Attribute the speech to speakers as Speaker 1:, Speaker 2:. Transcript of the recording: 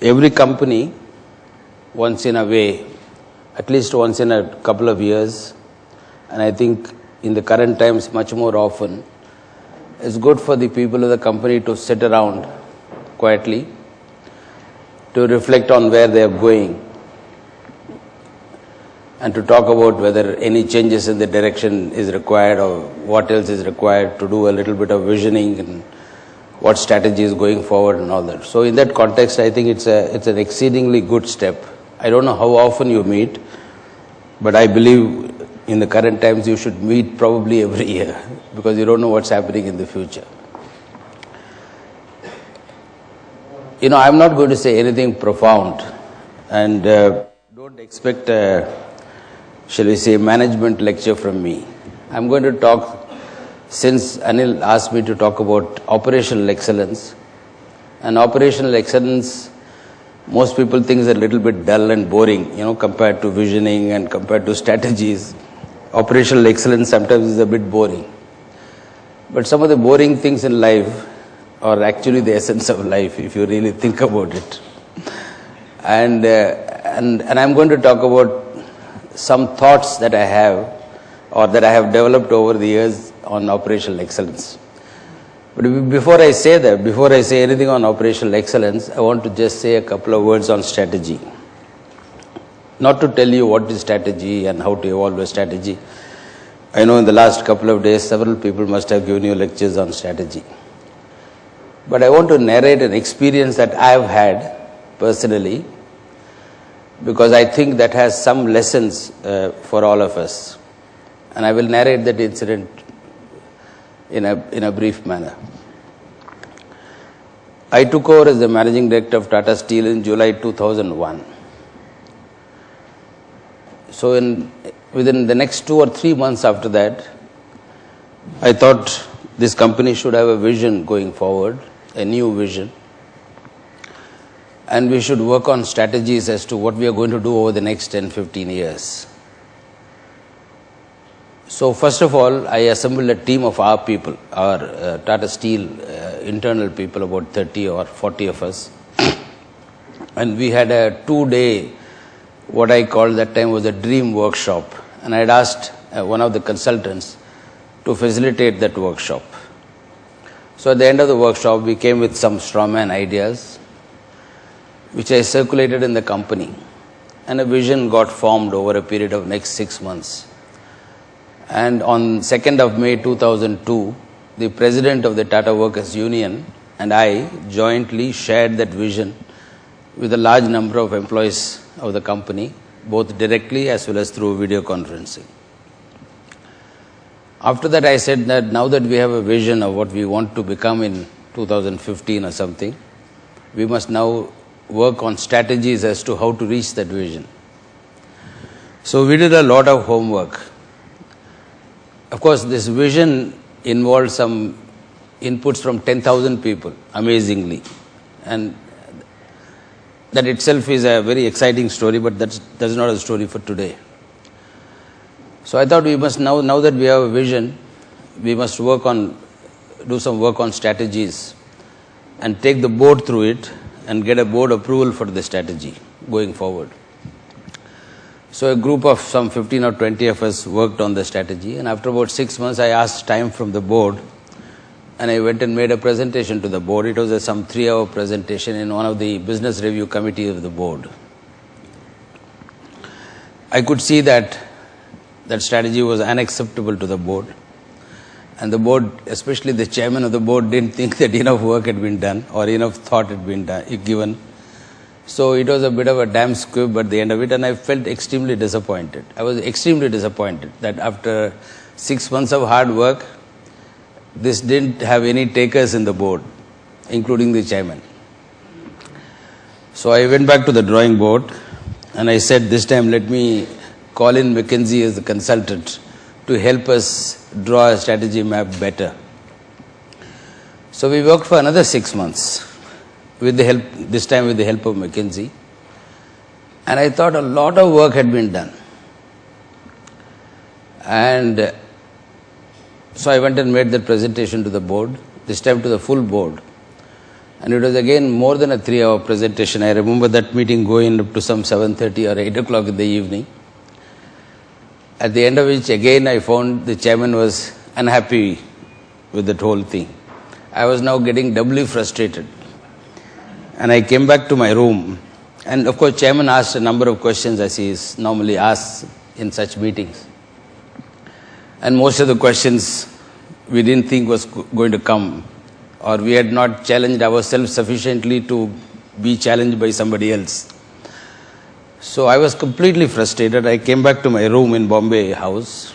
Speaker 1: every company, once in a way, at least once in a couple of years, and I think in the current times much more often, it's good for the people of the company to sit around quietly, to reflect on where they are going, and to talk about whether any changes in the direction is required or what else is required, to do a little bit of visioning and what strategy is going forward and all that. So in that context, I think it's an exceedingly good step. I don't know how often you meet, but I believe in the current times you should meet probably every year because you don't know what's happening in the future. I'm not going to say anything profound, and don't expect shall we say, management lecture from me. I'm going to talk, since Anil asked me to talk about operational excellence, and operational excellence, most people think is a little bit dull and boring, compared to visioning and compared to strategies. Operational excellence sometimes is a bit boring. But some of the boring things in life are actually the essence of life, if you really think about it. And I'm going to talk about some thoughts that I have or that I have developed over the years on operational excellence. But before I say that, before I say anything on operational excellence, I want to just say a couple of words on strategy. Not to tell you what is strategy and how to evolve a strategy. I know in the last couple of days, several people must have given you lectures on strategy. But I want to narrate an experience that I have had personally, because I think that has some lessons for all of us. And I will narrate that incident in a brief manner. I took over as the managing director of Tata Steel in July 2001. So within the next 2 or 3 months after that, I thought this company should have a vision going forward, a new vision. And we should work on strategies as to what we are going to do over the next 10-15 years. So first of all, I assembled a team of our people, our Tata Steel internal people, about 30 or 40 of us. And we had a 2-day, what I called that time was a dream workshop. And I had asked one of the consultants to facilitate that workshop. So at the end of the workshop, we came with some strawman ideas, which I circulated in the company. And a vision got formed over a period of next 6 months. And on 2nd of May 2002, the president of the Tata Workers Union and I jointly shared that vision with a large number of employees of the company, both directly as well as through video conferencing. After that, I said that now that we have a vision of what we want to become in 2015 or something, we must now work on strategies as to how to reach that vision. So we did a lot of homework. Of course, this vision involved some inputs from 10,000 people, amazingly. And that itself is a very exciting story, but that's not a story for today. So I thought we must now that we have a vision, we must do some work on strategies and take the board through it and get a board approval for the strategy going forward. So a group of some 15 or 20 of us worked on the strategy, and after about 6 months I asked time from the board and I went and made a presentation to the board. It was a some 3-hour presentation in one of the business review committee of the board. I could see that strategy was unacceptable to the board, and the board, especially the chairman of the board, didn't think that enough work had been done or enough thought had been given. So it was a bit of a damn squib at the end of it, and I felt extremely disappointed. I was extremely disappointed that after 6 months of hard work, this didn't have any takers in the board, including the chairman. So I went back to the drawing board and I said, this time let me call in McKinsey as the consultant to help us draw a strategy map better. So we worked for another 6 months, this time with the help of McKinsey. And I thought a lot of work had been done. And so I went and made that presentation to the board, this time to the full board. And it was again more than a 3-hour presentation. I remember that meeting going up to some 7:30 or 8 o'clock in the evening. At the end of which, again, I found the chairman was unhappy with that whole thing. I was now getting doubly frustrated. And I came back to my room. And of course, chairman asked a number of questions as he is normally asked in such meetings. And most of the questions we didn't think was going to come, or we had not challenged ourselves sufficiently to be challenged by somebody else. So I was completely frustrated. I came back to my room in Bombay house